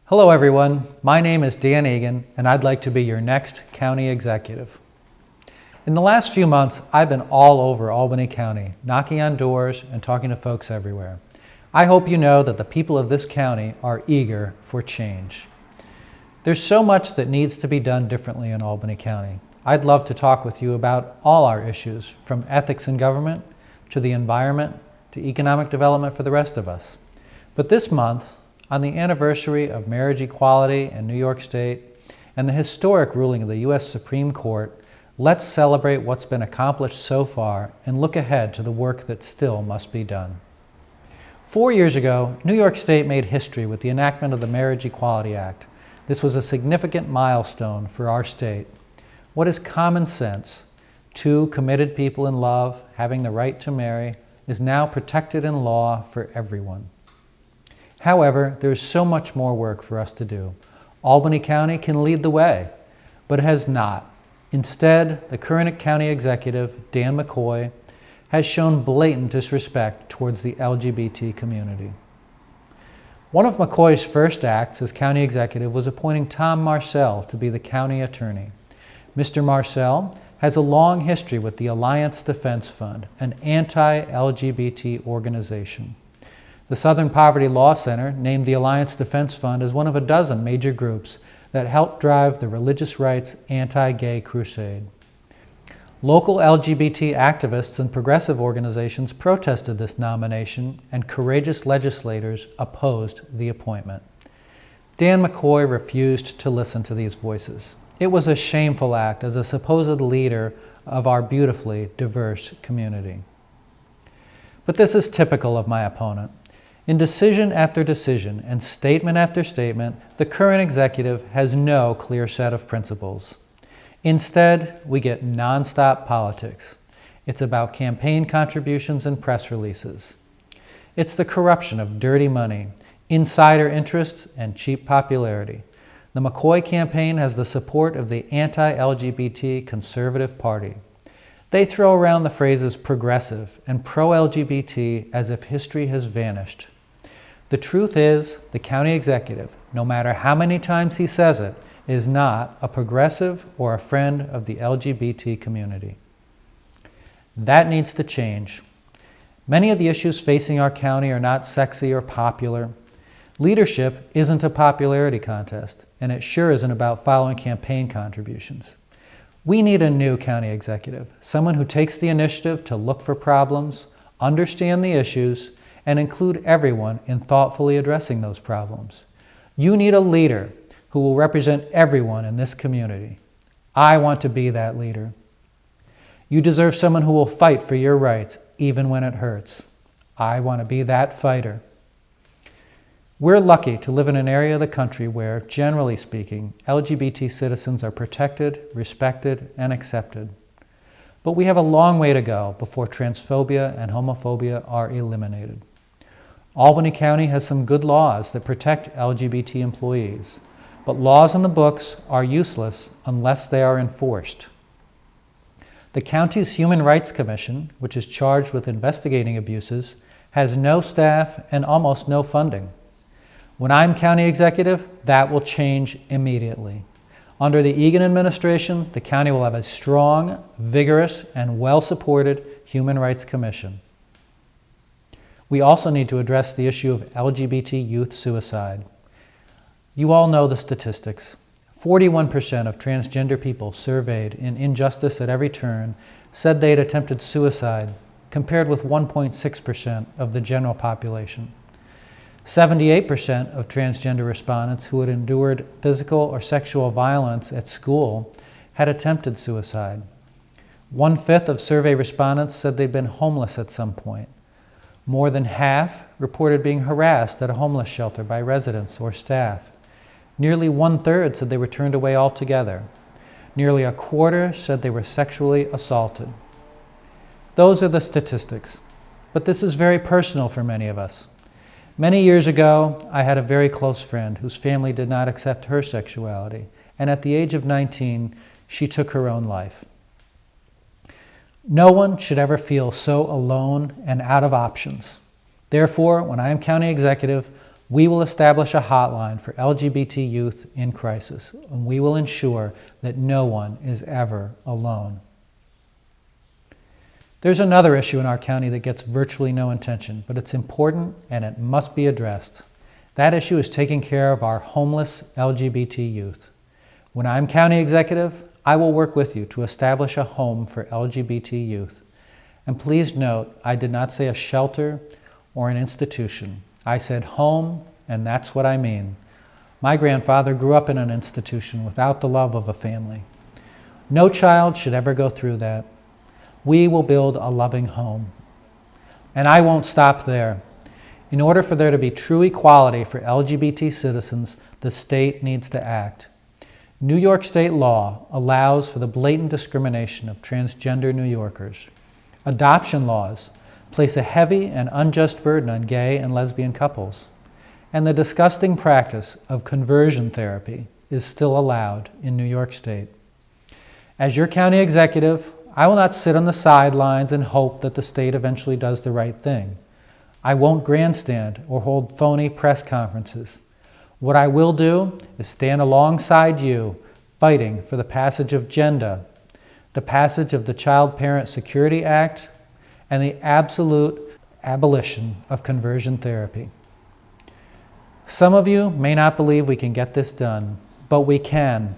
Hello everyone, my name is Dan Egan and I'd like to be your next county executive. In the last few months, I've been all over Albany County, knocking on doors and talking to folks everywhere. I hope you know that the people of this county are eager for change. There's so much that needs to be done differently in Albany County. I'd love to talk with you about all our issues, from ethics in government, to the environment, to economic development for the rest of us. But this month, on the anniversary of marriage equality in New York State and the historic ruling of the U.S. Supreme Court, let's celebrate what's been accomplished so far and look ahead to the work that still must be done. 4 years ago, New York State made history with the enactment of the Marriage Equality Act. This was a significant milestone for our state. What is common sense, two committed people in love having the right to marry, is now protected in law for everyone. However, there is so much more work for us to do. Albany County can lead the way, but has not. Instead, the current county executive, Dan McCoy, has shown blatant disrespect towards the LGBT community. One of McCoy's first acts as county executive was appointing Tom Marcel to be the county attorney. Mr. Marcel has a long history with the Alliance Defense Fund, an anti-LGBT organization. The Southern Poverty Law Center named the Alliance Defense Fund as one of a dozen major groups that helped drive the religious rights anti-gay crusade. Local LGBT activists and progressive organizations protested this nomination, and courageous legislators opposed the appointment. Dan McCoy refused to listen to these voices. It was a shameful act as a supposed leader of our beautifully diverse community. But this is typical of my opponent. In decision after decision and statement after statement, the current executive has no clear set of principles. Instead, we get nonstop politics. It's about campaign contributions and press releases. It's the corruption of dirty money, insider interests, and cheap popularity. The McCoy campaign has the support of the anti-LGBT Conservative Party. They throw around the phrases progressive and pro-LGBT as if history has vanished. The truth is, the county executive, no matter how many times he says it, is not a progressive or a friend of the LGBT community. That needs to change. Many of the issues facing our county are not sexy or popular. Leadership isn't a popularity contest, and it sure isn't about following campaign contributions. We need a new county executive, someone who takes the initiative to look for problems, understand the issues, and include everyone in thoughtfully addressing those problems. You need a leader who will represent everyone in this community. I want to be that leader. You deserve someone who will fight for your rights even when it hurts. I want to be that fighter. We're lucky to live in an area of the country where, generally speaking, LGBT citizens are protected, respected, and accepted. But we have a long way to go before transphobia and homophobia are eliminated. Albany County has some good laws that protect LGBT employees, but laws in the books are useless unless they are enforced. The county's Human Rights Commission, which is charged with investigating abuses, has no staff and almost no funding. When I'm county executive, that will change immediately. Under the Egan administration, the county will have a strong, vigorous, and well-supported Human Rights Commission. We also need to address the issue of LGBT youth suicide. You all know the statistics. 41% of transgender people surveyed in Injustice at Every Turn said they had attempted suicide, compared with 1.6% of the general population. 78% of transgender respondents who had endured physical or sexual violence at school had attempted suicide. 1/5 of survey respondents said they'd been homeless at some point. More than half reported being harassed at a homeless shelter by residents or staff. Nearly 1/3 said they were turned away altogether. Nearly 1/4 said they were sexually assaulted. Those are the statistics, but this is very personal for many of us. Many years ago, I had a very close friend whose family did not accept her sexuality, and at the age of 19, she took her own life. No one should ever feel so alone and out of options. Therefore, when I am county executive, We will establish a hotline for LGBT youth in crisis, and we will ensure that no one is ever alone. There's another issue in our county that gets virtually no attention, but it's important and it must be addressed. That issue is taking care of our homeless LGBT youth. When I'm county executive, I will work with you to establish a home for LGBT youth. And please note, I did not say a shelter or an institution. I said home, and that's what I mean. My grandfather grew up in an institution without the love of a family. No child should ever go through that. We will build a loving home. And I won't stop there. In order for there to be true equality for LGBT citizens, the state needs to act. New York state law allows for the blatant discrimination of transgender New Yorkers. Adoption laws place a heavy and unjust burden on gay and lesbian couples. And the disgusting practice of conversion therapy is still allowed in New York State. As your county executive, I will not sit on the sidelines and hope that the state eventually does the right thing. I won't grandstand or hold phony press conferences. What I will do is stand alongside you, fighting for the passage of GENDA, the passage of the Child Parent Security Act, and the absolute abolition of conversion therapy. Some of you may not believe we can get this done, but we can.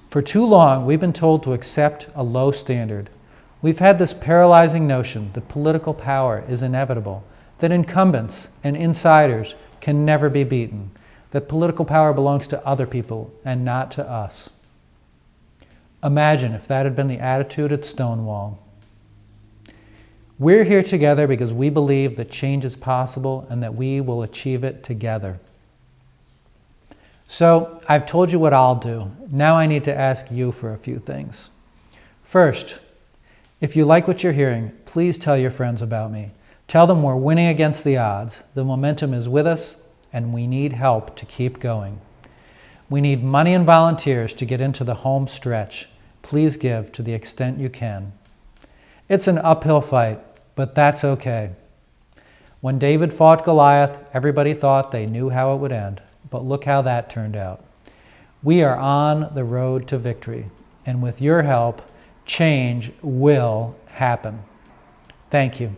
For too long, we've been told to accept a low standard. We've had this paralyzing notion that political power is inevitable, that incumbents and insiders can never be beaten, that political power belongs to other people and not to us. Imagine if that had been the attitude at Stonewall. We're here together because we believe that change is possible and that we will achieve it together. So, I've told you what I'll do. Now I need to ask you for a few things. First, if you like what you're hearing, please tell your friends about me. Tell them we're winning against the odds. The momentum is with us, and we need help to keep going. We need money and volunteers to get into the home stretch. Please give to the extent you can. It's an uphill fight, but that's okay. When David fought Goliath, everybody thought they knew how it would end, but look how that turned out. We are on the road to victory, and with your help, change will happen. Thank you.